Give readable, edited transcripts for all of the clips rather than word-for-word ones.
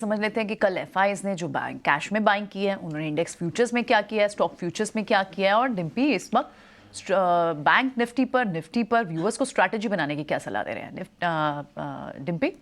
समझ लेते हैं कि कल एफआईज ने जो बैंक कैश में बाइंग की है, उन्होंने इंडेक्स फ्यूचर्स में क्या किया है, स्टॉक फ्यूचर्स में क्या किया है, और डिम्पी इस वक्त बैंक निफ्टी पर व्यूअर्स को स्ट्रैटेजी बनाने की क्या सलाह दे रहे हैं डिम्पी?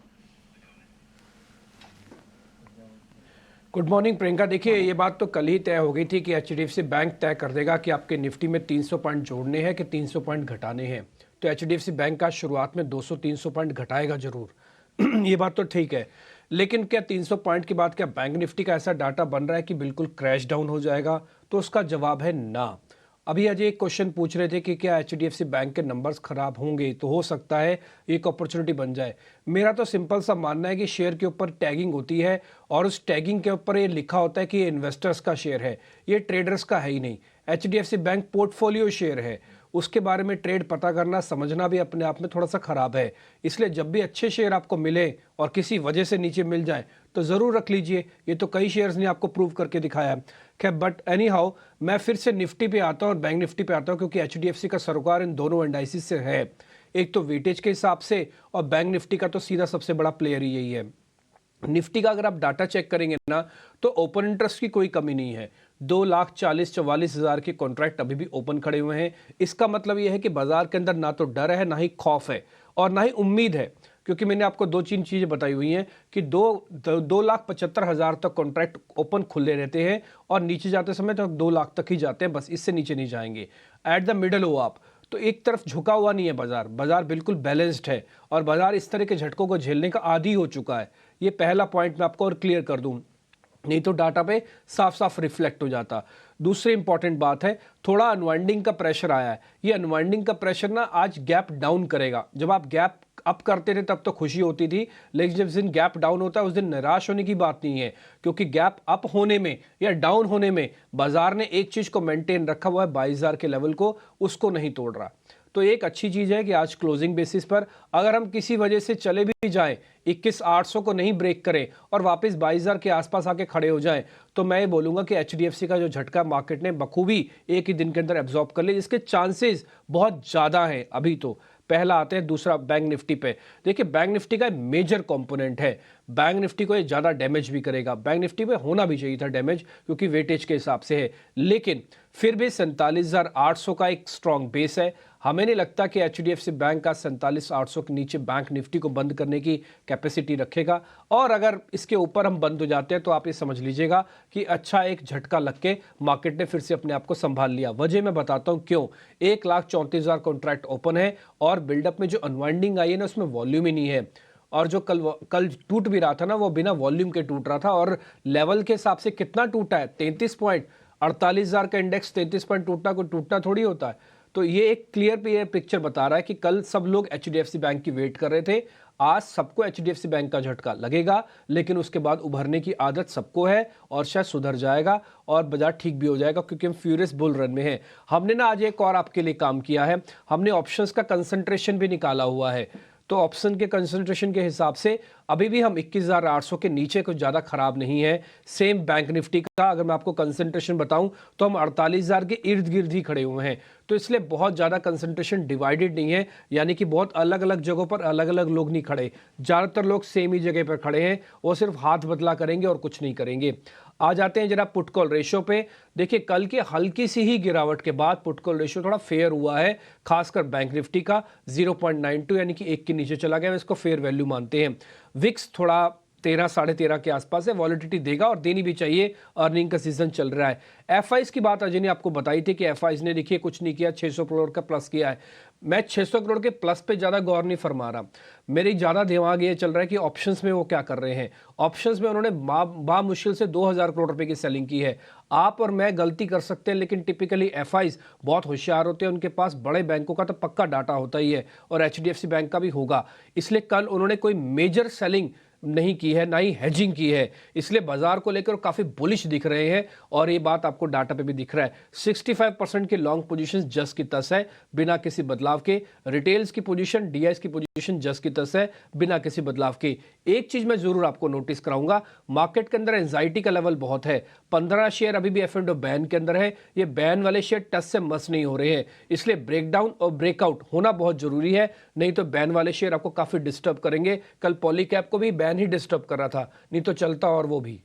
Good morning Priyanka. देखिए, ये बात तो कल ही तय हो गई थी कि एचडीएफसी बैंक तय कर देगा कि आपके निफ्टी में 300 पॉइंट जोड़ने हैं कि 300 पॉइंट घटाने हैं। तो एचडीएफसी बैंक का शुरुआत में 200-300 पॉइंट घटाएगा जरूर। ये बात तो ठीक है, लेकिन क्या 300 पॉइंट के बाद क्या बैंक निफ्टी का ऐसा डाटा बन रहा है कि बिल्कुल क्रैश डाउन हो जाएगा? तो उसका जवाब है ना। अभी अजय एक क्वेश्चन पूछ रहे थे कि क्या एचडीएफसी बैंक के नंबर्स खराब होंगे, तो हो सकता है एक अपॉर्चुनिटी बन जाए। मेरा तो सिंपल सा मानना है कि शेयर के ऊपर टैगिंग होती है और उस टैगिंग के ऊपर ये लिखा होता है कि ये इन्वेस्टर्स का शेयर है, ये ट्रेडर्स का है ही नहीं। एचडीएफसी बैंक पोर्टफोलियो शेयर है, उसके बारे में ट्रेड पता करना समझना भी अपने आप में थोड़ा सा खराब है। इसलिए जब भी अच्छे शेयर आपको मिले और किसी वजह से नीचे मिल जाए तो ज़रूर रख लीजिए। ये तो कई शेयर्स ने आपको प्रूव करके दिखाया है। खैर, बट एनी हाउ, मैं फिर से निफ्टी पे आता हूँ और बैंक निफ्टी पे आता हूँ, क्योंकि एचडीएफसी का सरोकार इन दोनों इंडाइसिस से है, एक तो वेटेज के हिसाब से, और बैंक निफ्टी का तो सीधा सबसे बड़ा प्लेयर ही यही है। निफ्टी का अगर आप डाटा चेक करेंगे ना, तो ओपन इंटरेस्ट की कोई कमी नहीं है। 2,40,44,000 के कॉन्ट्रैक्ट अभी भी ओपन खड़े हुए हैं। इसका मतलब यह है कि बाजार के अंदर ना तो डर है, ना ही खौफ है, और ना ही उम्मीद है, क्योंकि मैंने आपको 2-3 चीज़ें बताई हुई हैं कि 2,75,000 तक कॉन्ट्रैक्ट ओपन खुले रहते हैं और नीचे जाते समय तो 2 लाख तक ही जाते हैं, बस इससे नीचे नहीं जाएंगे। एट द मिडल हो आप, तो एक तरफ झुका हुआ नहीं है बाजार बिल्कुल बैलेंस्ड है, और बाजार इस तरह के झटकों को झेलने का आदी हो चुका है। ये पहला पॉइंट मैं आपको और क्लियर कर दूं, नहीं तो डाटा पे साफ साफ रिफ्लेक्ट हो जाता। दूसरी इंपॉर्टेंट बात है, थोड़ा अनवाइंडिंग का प्रेशर आया है। ये अनवाइंडिंग का प्रेशर ना आज गैप डाउन करेगा। जब आप गैप अप करते थे तब तो खुशी होती थी, लेकिन जब दिन गैप डाउन होता है उस दिन निराश होने की बात नहीं है, क्योंकि गैप अप होने में या डाउन होने में बाजार ने एक चीज को मेंटेन रखा हुआ है, 22,000 के लेवल को, उसको नहीं तोड़ रहा। तो एक अच्छी चीज है कि आज क्लोजिंग बेसिस पर अगर हम किसी वजह से चले भी जाएं, 21,800 को नहीं ब्रेक करें और वापस 22,000 के आसपास आके खड़े हो जाएं, तो मैं ये बोलूंगा कि एचडीएफसी का जो झटका मार्केट ने बखूबी एक ही दिन के अंदर एब्जॉर्ब कर लिया, जिसके चांसेस बहुत ज्यादा हैं अभी तो। पहला आते हैं दूसरा बैंक निफ्टी पे। देखिए, बैंक निफ्टी का मेजर कंपोनेंट है, बैंक निफ्टी को ये ज्यादा डैमेज भी करेगा। बैंक निफ्टी पे होना भी चाहिए था डैमेज, क्योंकि वेटेज के हिसाब से है, लेकिन फिर भी 47,800 का एक स्ट्रॉन्ग बेस है। हमें नहीं लगता कि एचडीएफसी बैंक का 47,800 के नीचे बैंक निफ्टी को बंद करने की कैपेसिटी रखेगा, और अगर इसके ऊपर हम बंद हो जाते हैं तो आप ये समझ लीजिएगा कि अच्छा एक झटका लग के मार्केट ने फिर से अपने आप को संभाल लिया। वजह मैं बताता हूं क्यों। 1,34,000 कॉन्ट्रैक्ट ओपन है, और बिल्डअप में जो अनवाइंडिंग आई है ना, उसमें वॉल्यूम ही नहीं है, और जो कल टूट भी रहा था ना, वो बिना वॉल्यूम के टूट रहा था। और लेवल के हिसाब से कितना टूटा है? 33 पॉइंट। 48,000 का इंडेक्स 33 पॉइंट टूटना कोई टूटना थोड़ी होता है। तो ये एक क्लियर पिक्चर बता रहा है कि कल सब लोग एचडीएफसी बैंक की वेट कर रहे थे। आज सबको एचडीएफसी बैंक का झटका लगेगा, लेकिन उसके बाद उभरने की आदत सबको है, और शायद सुधर जाएगा और बाजार ठीक भी हो जाएगा, क्योंकि हम फ्यूरियस बुल रन में हैं। हमने ना आज एक और आपके लिए काम किया है, हमने ऑप्शंस का कंसंट्रेशन भी निकाला हुआ है। तो ऑप्शन के कंसंट्रेशन के हिसाब से अभी भी हम 21,800 के नीचे कुछ ज़्यादा खराब नहीं है। सेम बैंक निफ्टी का अगर मैं आपको कंसंट्रेशन बताऊं तो हम 48,000 के इर्द गिर्द ही खड़े हुए हैं। तो इसलिए बहुत ज़्यादा कंसंट्रेशन डिवाइडेड नहीं है, यानी कि बहुत अलग अलग जगहों पर अलग अलग लोग नहीं खड़े। ज़्यादातर लोग सेम ही जगह पर खड़े हैं, वो सिर्फ हाथ बदला करेंगे और कुछ नहीं करेंगे। आ जाते हैं जरा पुट कॉल रेशियो पे। देखिए, कल की हल्की सी ही गिरावट के बाद पुट कॉल रेशियो थोड़ा फेयर हुआ है, खासकर बैंक निफ्टी का 0.92, यानी कि 1 के नीचे चला गया। इसको फेयर वैल्यू मानते हैं। विक्स थोड़ा 13 साढ़े 13 के आसपास है, वॉलिडिटी देगा और देनी भी चाहिए, अर्निंग का सीजन चल रहा है। एफआईज की बात अजय ने आपको बताई थी कि एफआईज ने देखिए कुछ नहीं किया, 600 करोड़ का प्लस किया है। मैं 600 करोड़ के प्लस पे ज़्यादा गौर नहीं फरमा रहा, मेरी ज़्यादा दिमाग ये चल रहा है कि ऑप्शंस में वो क्या कर रहे हैं। ऑप्शंस में उन्होंने बामुश्किल से 2,000 करोड़ रुपए की सेलिंग की है। आप और मैं गलती कर सकते हैं, लेकिन टिपिकली एफआईज बहुत होशियार होते हैं, उनके पास बड़े बैंकों का तो पक्का डाटा होता ही है, और एचडीएफसी बैंक का भी होगा। इसलिए कल उन्होंने कोई मेजर सेलिंग नहीं की है, ना ही हेजिंग की है, इसलिए बाजार को लेकर काफी बुलिश दिख रहे हैं, और ये बात आपको डाटा पे भी दिख रहा है। 65% के लॉन्ग पोजीशंस जस की तस है, बिना किसी बदलाव के। रिटेल्स की पोजीशन, डीआईएस की पोजीशन जस की तस है, बिना किसी बदलाव के। एक चीज मैं जरूर आपको नोटिस कराऊंगा, मार्केट के अंदर एंजाइटी का लेवल बहुत है। 15 शेयर अभी भी एफ एंड बैन के अंदर है, ये बैन वाले शेयर टच से मस नहीं हो रहे हैं, इसलिए ब्रेकडाउन और ब्रेकआउट होना बहुत जरूरी है, नहीं तो बैन वाले शेयर आपको काफी डिस्टर्ब करेंगे। कल पॉलीकैप को भी बैन फैन ही डिस्टर्ब कर रहा था, नहीं तो चलता और वो भी।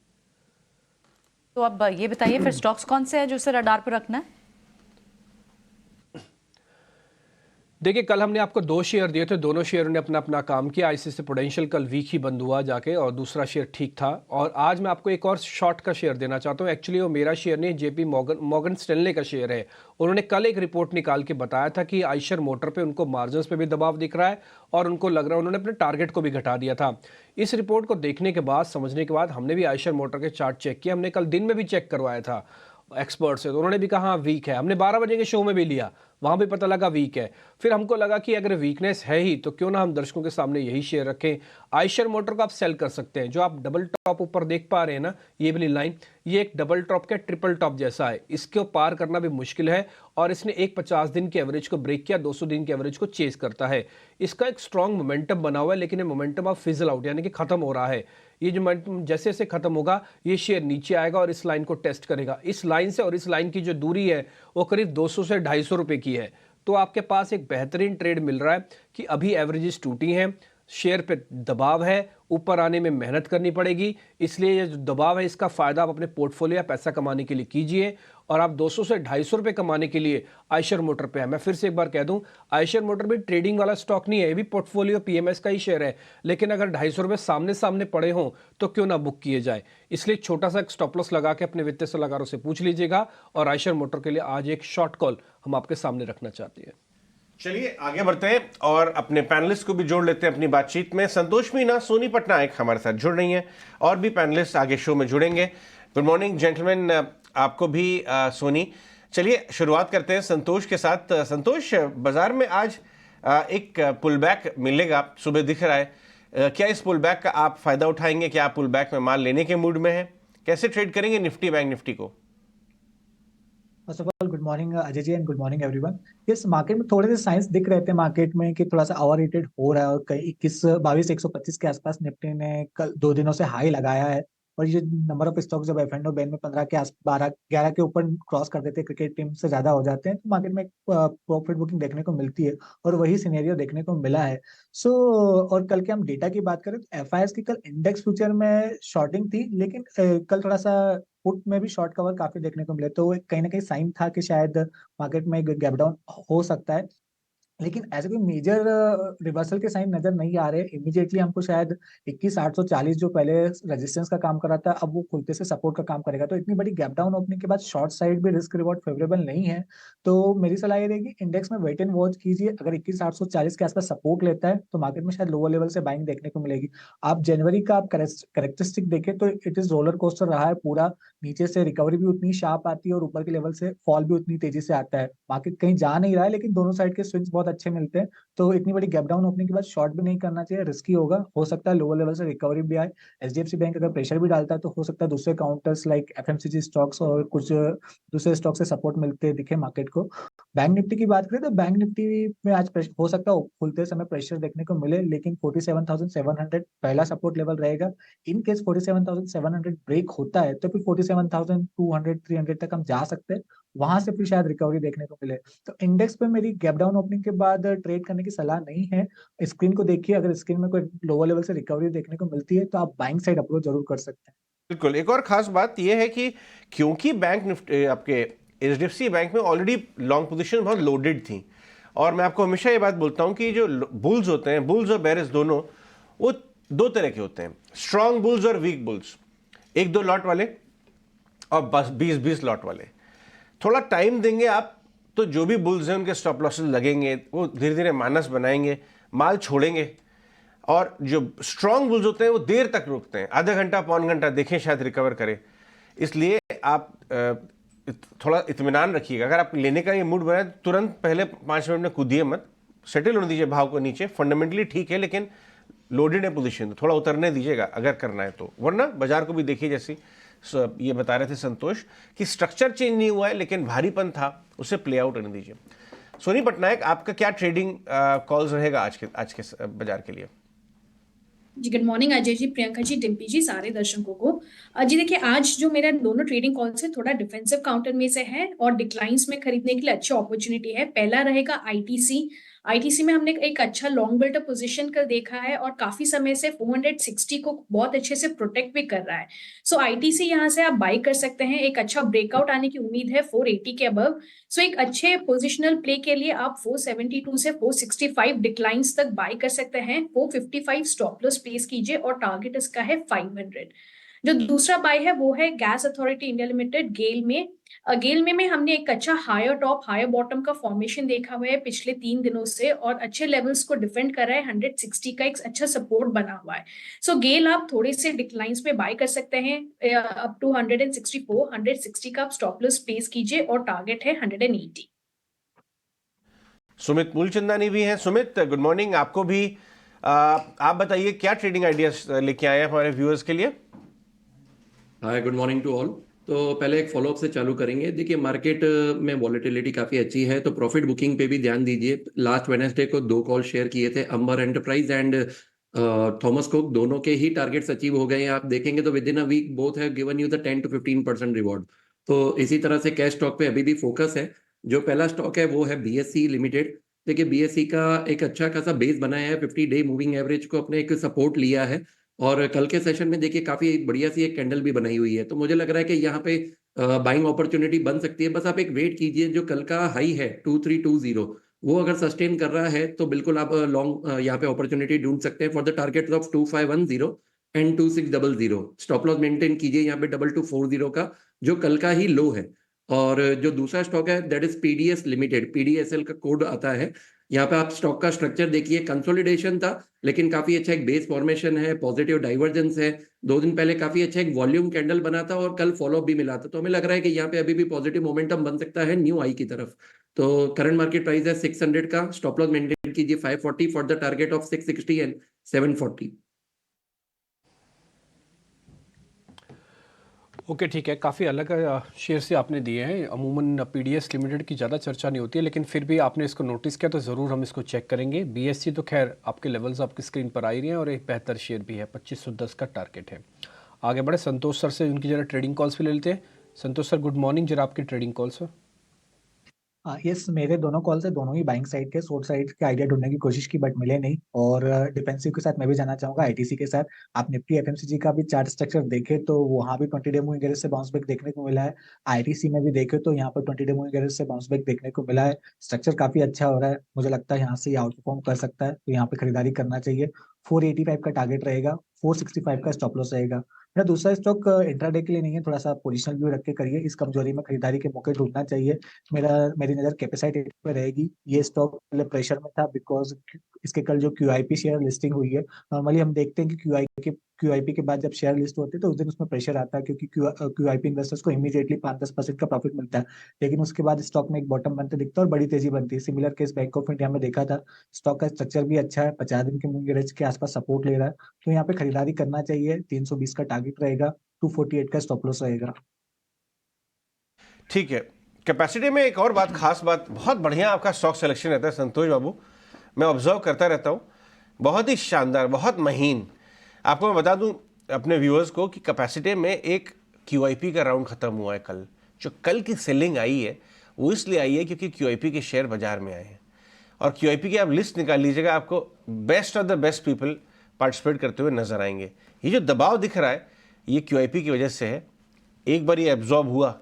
तो अब ये बताइए फिर स्टॉक्स कौन से हैं जो उसे रडार पर रखना है? देखिए, कल हमने आपको 2 शेयर दिए थे, दोनों शेयरों ने अपना अपना काम किया। आईसीआईसीआई प्रूडेंशियल कल वीक ही बंद हुआ जाके, और दूसरा शेयर ठीक था। और आज मैं आपको एक और शॉर्ट का शेयर देना चाहता हूँ। एक्चुअली वो मेरा शेयर नहीं, जेपी मॉर्गन स्टैनले का शेयर है। उन्होंने कल एक रिपोर्ट निकाल के बताया था कि आयशर मोटर पे उनको मार्जिन्स पे भी दबाव दिख रहा है, और उनको लग रहा है उन्होंने अपने टारगेट को भी घटा दिया था। इस रिपोर्ट को देखने के बाद, समझने के बाद, हमने भी आयशर मोटर के चार्ट चेक किया। हमने कल दिन में भी चेक करवाया था एक्सपर्ट से, तो उन्होंने भी कहा वीक है। हमने 12 बजे के शो में भी लिया, वहां भी पता लगा वीक है। फिर हमको लगा कि अगर वीकनेस है ही तो क्यों ना हम दर्शकों के सामने यही शेयर रखें। आयशर मोटर को आप सेल कर सकते हैं। जो आप डबल टॉप ऊपर देख पा रहे हैं ना, ये वाली लाइन, ये एक डबल टॉप का ट्रिपल टॉप जैसा है। इसको पार करना भी मुश्किल है, और इसने एक 50 दिन के एवरेज को ब्रेक किया, 200 दिन के एवरेज को चेज करता है। इसका एक स्ट्रॉन्ग मोमेंटम बना हुआ है, लेकिन ये मोमेंटम अब फिजल आउट, यानी कि खत्म हो रहा है। ये जो मोमेंटम जैसे जैसे खत्म होगा, ये शेयर नीचे आएगा और इस लाइन को टेस्ट करेगा। इस लाइन से और इस लाइन की जो दूरी है वो करीब 200 से 250 रुपए की है। तो आपके पास एक बेहतरीन ट्रेड मिल रहा है कि अभी एवरेजेस टूटी हैं, शेयर पे दबाव है, ऊपर आने में मेहनत करनी पड़ेगी। इसलिए ये जो दबाव है, इसका फायदा आप अपने पोर्टफोलियो या पैसा कमाने के लिए कीजिए। और आप 200 से 250 रुपए कमाने के लिए आयशर मोटर पे है। मैं फिर से एक बार कह दूं, आयशर मोटर भी ट्रेडिंग वाला स्टॉक नहीं है, ये भी पोर्टफोलियो पीएमएस का ही शेयर है। लेकिन अगर 250 रुपए सामने सामने पड़े हों तो क्यों ना बुक किए जाए। इसलिए छोटा सा स्टॉप लॉस लगा के अपने वित्तीय सलाहकारों से पूछ लीजिएगा। और आयशर मोटर के लिए आज एक शॉर्ट कॉल हम आपके सामने रखना चाहते हैं। चलिए आगे बढ़ते हैं और अपने पैनलिस्ट को भी जोड़ लेते हैं अपनी बातचीत में। संतोष मीना, सोनी पटनायक हमारे साथ जुड़ रही हैं, और भी पैनलिस्ट आगे शो में जुड़ेंगे। गुड मॉर्निंग जेंटलमैन, आपको भी सोनी। चलिए शुरुआत करते हैं संतोष के साथ। संतोष, बाजार में आज एक पुल बैक मिलेगा, सुबह दिख रहा है। क्या इस पुल बैक का आप फायदा उठाएंगे? क्या आप पुल बैक में माल लेने के मूड में हैं? कैसे ट्रेड करेंगे निफ्टी, बैंक निफ्टी को? First of all good morning Ajay ji and good morning everyone. Yes, market में थोड़े से साइंस दिख रहे थे मार्केट में कि थोड़ा सा ओवर रेटेड हो रहा है, और कहीं 21 125 के आसपास निफ्टी ने कल 2 दिनों से हाई लगाया है। और ये नंबर ऑफ स्टॉक जब एफ एंड ओ बैन में 15 के 12 11 के ऊपर क्रॉस कर देते हैं, क्रिकेट टीम से ज्यादा हो जाते हैं, तो मार्केट में एक प्रॉफिट बुकिंग देखने को मिलती है, और वही सिनेरियो देखने को मिला है। सो और कल के हम डेटा की बात करें तो एफआईएस की कल इंडेक्स फ्यूचर में शॉर्टिंग थी, लेकिन कल थोड़ा सा पुट में भी शॉर्ट कवर काफी देखने को मिले, तो कहीं ना कहीं साइन था कि शायद मार्केट में गैप डाउन हो सकता है। लेकिन ऐसे कोई मेजर रिवर्सल के साइन नजर नहीं आ रहे इमीडिएटली। हमको शायद 21,840 जो पहले रेजिस्टेंस का काम कर रहा था, अब वो खुलते से सपोर्ट का काम करेगा। तो इतनी बड़ी गैप डाउन ओपनिंग के बाद शॉर्ट साइड भी रिस्क रिवॉर्ड फेवरेबल नहीं है। तो मेरी सलाह ये रहेगी, इंडेक्स में वेट एंड वॉच कीजिए। अगर 21,840 के आसपास सपोर्ट लेता है तो मार्केट में शायद लोअर लेवल से बाइंग देखने को मिलेगी। आप जनवरी का आप करेक्टरिस्टिक देखें तो इट इज रोलर कोस्टर रहा है पूरा। नीचे से रिकवरी भी उतनी शार्प आती है और ऊपर के लेवल से फॉल भी उतनी तेजी से आता है। मार्केट कहीं जा नहीं रहा है, लेकिन दोनों साइड के स्विंग्स बहुत अच्छे मिलते हैं। तो इतनी बड़ी गैप डाउन ओपनिंग के बाद शॉर्ट भी नहीं करना चाहिए, रिस्की होगा। हो सकता है लोअर लेवल से रिकवरी भी आए। एचडीएफसी बैंक अगर प्रेशर भी डालता है तो हो सकता है दूसरे काउंटर्स लाइक एफएमसीजी स्टॉक्स और कुछ दूसरे स्टॉक से सपोर्ट मिलते दिखे मार्केट को। बैंक निफ्टी की बात करें तो बैंक निफ्टी में आज हो सकता है खुलते समय प्रेशर देखने को मिले, लेकिन 47,700 पहला सपोर्ट लेवल रहेगा। इन केस 47,700 ब्रेक होता है तो फिर 47,200 300 तक हम जा सकते हैं, वहां से फिर शायद रिकवरी देखने को मिले। तो इंडेक्स पे मेरी गैप डाउन ओपनिंग के बाद ट्रेड करने की सलाह नहीं है। स्क्रीन को देखिए, अगर स्क्रीन में कोई लोअर लेवल से रिकवरी देखने को मिलती है तो आप बाइंग साइड अप्रोच जरूर कर सकते हैं। बिल्कुल। एक और खास बात यह है कि क्योंकि बैंक निफ्टी आपके एचडीएफसी बैंक में ऑलरेडी लॉन्ग पोजीशन बहुत लोडेड थी, और मैं आपको हमेशा ये बात बोलता हूं कि जो बुल्स होते हैं, बुल्स और बेयर्स दोनों, वो दो तरह के होते हैं, स्ट्रांग बुल्स और वीक बुल्स। 1-2 लॉट वाले और बस 20-20 लॉट वाले। थोड़ा टाइम देंगे आप तो जो भी बुल्स हैं उनके स्टॉप लॉसेस लगेंगे, वो धीरे धीरे माइनस बनाएंगे, माल छोड़ेंगे। और जो स्ट्रांग बुल्स होते हैं वो देर तक रुकते हैं, आधा घंटा पौन घंटा देखें शायद रिकवर करे। इसलिए आप थोड़ा इत्मीनान रखिएगा। अगर आप लेने का ये मूड बनाए तुरंत पहले 5 मिनट में कूदिए मत, सेटल होने दीजिए भाव को नीचे। फंडामेंटली ठीक है, लेकिन लोडेड है पोजीशन, तो थोड़ा उतरने दीजिएगा अगर करना है तो। वरना बाजार को भी देखिए, जैसी ये बता रहे थे संतोष कि स्ट्रक्चर चेंज नहीं हुआ है लेकिन भारीपन था, उसे प्ले आउट करने दीजिए। सोनी पटनायक, आपका क्या ट्रेडिंग कॉल्स रहेगा आज के बाजार के लिए? जी गुड मॉर्निंग अजय जी, प्रियंका जी, डिम्पी जी, सारे दर्शकों को। जी देखिए, आज जो मेरा दोनों ट्रेडिंग कॉल्स है थोड़ा डिफेंसिव काउंटर में से है और डिक्लाइंस में खरीदने के लिए अच्छी अपॉर्चुनिटी है। पहला रहेगा आईटीसी आईटीसी में हमने एक अच्छा लॉन्ग बिल्डअप पोजीशन कर देखा है और काफी समय से 460 को बहुत अच्छे से प्रोटेक्ट भी कर रहा है। सो आईटीसी यहाँ से आप बाई कर सकते हैं, एक अच्छा ब्रेकआउट आने की उम्मीद है 480 के अबव। सो एक अच्छे पोजिशनल प्ले के लिए आप 472 से 465 डिक्लाइंस तक बाई कर सकते हैं। 455 स्टॉप लॉस प्लेस कीजिए और टारगेट इसका है 500। जो दूसरा बाय है वो है gas authority India limited GAIL में। गेल में हमने एक अच्छा हायर टॉप हायर बॉटम का फॉर्मेशन देखा हुआ है पिछले 3 दिनों से और अच्छे लेवल्स को डिफेंड कर रहा है। 160 का एक अच्छा सपोर्ट बना हुआ है। सो गेल आप थोड़े से डिक्लाइंस में बाय कर सकते हैं अप टू 164। 160 का आप स्टॉप लॉस प्लेस कीजिए और टारगेट है 180। सुमित मूलचंदानी भी हैं। सुमित, गुड मॉर्निंग आपको भी। आप बताइए क्या ट्रेडिंग आइडियाज लेके आए हैं हमारे व्यूअर्स के लिए। हाय, गुड मॉर्निंग टू ऑल। तो पहले एक फॉलोअप से चालू करेंगे। देखिए, मार्केट में वॉलेटिलिटी काफ़ी अच्छी है, तो प्रॉफिट बुकिंग पे भी ध्यान दीजिए। लास्ट वेडनेसडे को 2 कॉल शेयर किए थे, अंबर एंटरप्राइज एंड थॉमस कुक, दोनों के ही टारगेट्स अचीव हो गए हैं। आप देखेंगे तो within a week both have given you the 10 to 15% reward. तो इसी तरह से कैश स्टॉक पे अभी भी फोकस है। जो पहला स्टॉक है वो है बीएससी लिमिटेड। देखिए, बीएससी का एक अच्छा खासा बेस बनाया है, 50 डे मूविंग एवरेज को अपने एक सपोर्ट लिया है और कल के सेशन में देखिए काफी बढ़िया सी एक कैंडल भी बनाई हुई है। तो मुझे लग रहा है कि यहाँ पे बाइंग अपॉर्चुनिटी बन सकती है। बस आप एक वेट कीजिए, जो कल का हाई है 2320 वो अगर सस्टेन कर रहा है तो बिल्कुल आप लॉन्ग यहाँ पे अपॉर्चुनिटी ढूंढ सकते हैं for the target of 2510 and 2600। Stop loss maintain कीजिए यहाँ पे 2240 का, जो कल का ही लो है। और जो दूसरा स्टॉक है दैट इज पीडीएस लिमिटेड, पीडीएसएल का कोड आता है। यहाँ पे आप स्टॉक का स्ट्रक्चर देखिए, कंसोलिडेशन था लेकिन काफी अच्छा एक बेस फॉर्मेशन है, पॉजिटिव डाइवर्जेंस है। 2 दिन पहले काफी अच्छा एक वॉल्यूम कैंडल बना था और कल फॉलोअप भी मिला था। तो हमें लग रहा है कि यहाँ पे अभी भी पॉजिटिव मोमेंटम बन सकता है न्यू आई की तरफ। तो करंट मार्केट प्राइस है 600 का, स्टॉप लॉस मेंटेन कीजिए 540 for the target of 660 and 740। Okay, ठीक है। काफ़ी अलग शेयर से आपने दिए हैं। अमूमन पीडीएस लिमिटेड की ज़्यादा चर्चा नहीं होती है, लेकिन फिर भी आपने इसको नोटिस किया तो ज़रूर हम इसको चेक करेंगे। बीएससी तो खैर आपके लेवल्स आपकी स्क्रीन पर आ ही रही हैं और एक बेहतर शेयर भी है, 2510 का टारगेट है। आगे बढ़े संतोष सर से, उनकी ज़रा ट्रेडिंग कॉल्स भी ले लेते हैं। संतोष सर, गुड मॉर्निंग। जरा आपकी ट्रेडिंग कॉल्स सर। यस, मेरे दोनों कॉल से दोनों ही बाइंग साइड के शॉर्ट साइड के आइडिया ढूंढने की कोशिश की बट मिले नहीं। और डिफेंसिव के साथ मैं भी जाना चाहूंगा आईटीसी के साथ। आप निफ्टी एफएमसीजी का भी चार्ट स्ट्रक्चर देखें तो वहाँ भी 20 डे मूविंग एवरेज से बाउंस बैक देखने को मिला है। आईटीसी में भी देखें तो यहाँ पर 20 डे मूविंग एवरेज से बाउंस बैक देखने को मिला है। स्ट्रक्चर काफी अच्छा हो रहा है, मुझे लगता है यहाँ से आउट परफॉर्म कर सकता है, तो यहाँ पे खरीदारी करना चाहिए। 485 का टारगेट रहेगा, 465 का स्टॉप लॉस रहेगा। मेरा दूसरा स्टॉक इंट्राडे के लिए नहीं है, थोड़ा सा पोजिशनल व्यू रख के करिए। इस कमजोरी में खरीदारी के मौके ढूंढना चाहिए। मेरी नज़र कैपेसाइट पे रहेगी। ये स्टॉक पहले प्रेशर में था बिकॉज इसके कल जो क्यूआईपी शेयर लिस्टिंग हुई है, नॉर्मली हम देखते हैं कि क्यूआईपी के बाद जब शेयर लिस्ट होते हैं तो उस दिन उसमें प्रेशर आता है, क्योंकि क्यूआईपी इन्वेस्टर्स को इमीडिएटली 5-10% का प्रॉफिट मिलता है। लेकिन उसके बाद स्टॉक में एक बॉटम बनते दिखता है और बड़ी तेजी बनती है। Similar case bank of India में देखा था। स्टॉक का स्ट्रक्चर भी अच्छा है, 50 दिन के मूविंग एवरेज के आसपास सपोर्ट ले रहा है, तो यहाँ पे खरीदारी करना चाहिए। 320 का टारगेट रहेगा, 248 का स्टॉप लॉस रहेगा। ठीक है। कैपेसिटी में एक और बात, खास बात, बहुत बढ़िया आपका स्टॉक सिलेक्शन रहता है संतोष बाबू। मैं ऑब्जर्व करता रहता हूँ, बहुत ही शानदार, बहुत महीन। आपको मैं बता दूं अपने व्यूअर्स को कि कैपेसिटी में एक क्यूआईपी का राउंड खत्म हुआ है कल। जो कल की सेलिंग आई है वो इसलिए आई है क्योंकि क्यूआईपी के शेयर बाजार में आए हैं। और क्यूआईपी की आप लिस्ट निकाल लीजिएगा, आपको best of the best people participate करते हुए नजर आएंगे। ये जो दबाव दिख रहा है ये क्यूआईपी की वजह से है। एक बार ये एब्जॉर्ब हुआ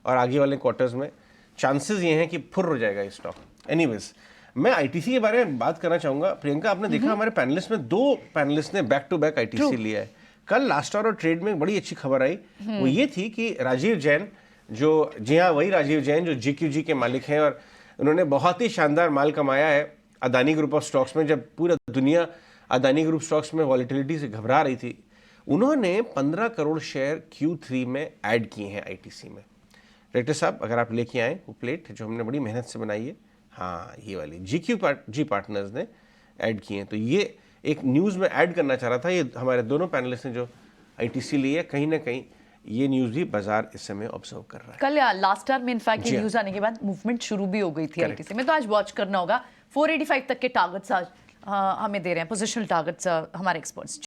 और आगे वाले क्वार्टर्स में चांसेस ये हैं कि फुर हो जाएगा ये स्टॉक। एनीवेज, मैं आईटीसी के बारे में बात करना चाहूंगा। प्रियंका, आपने देखा हमारे पैनलिस्ट में 2 पैनलिस्ट ने बैक टू बैक आईटीसी लिया है। कल लास्ट आवर और ट्रेड में बड़ी अच्छी खबर आई, वो ये थी कि राजीव जैन, जो जी हाँ वही राजीव जैन जो जीक्यूजी के मालिक हैं, और उन्होंने बहुत ही शानदार माल कमाया है अदानी ग्रुप ऑफ स्टॉक्स में। जब पूरा दुनिया अदानी ग्रुप स्टॉक्स में वॉलेटिलिटी से घबरा रही थी, उन्होंने 15 करोड़ शेयर Q3 में ऐड किए हैं आईटीसी में। डायरेक्टर साहब, अगर आप लेके आए वो प्लेट जो हमने बड़ी मेहनत से बनाई है, हाँ ये वाली जी पार्टनर्स ने ऐड किए हैं। तो ये एक न्यूज़ में ऐड करना चाह रहा था। ये हमारे दोनों पैनलिस्ट ने जो आईटीसी ली है, कहीं ना कहीं ये न्यूज़ भी बाजार इस समय ऑब्जर्व कर रहा है। कल लास्ट आवर में इनफैक्ट ये न्यूज़ आने के बाद मूवमेंट शुरू भी हो गई थी आईटीसी में। तो आज वॉच करना होगा। 485 तक के टारगेट्स आज हमें दे रहे हैं, पोजिशनल टारगेट्स हमारे एक्सपर्ट्स।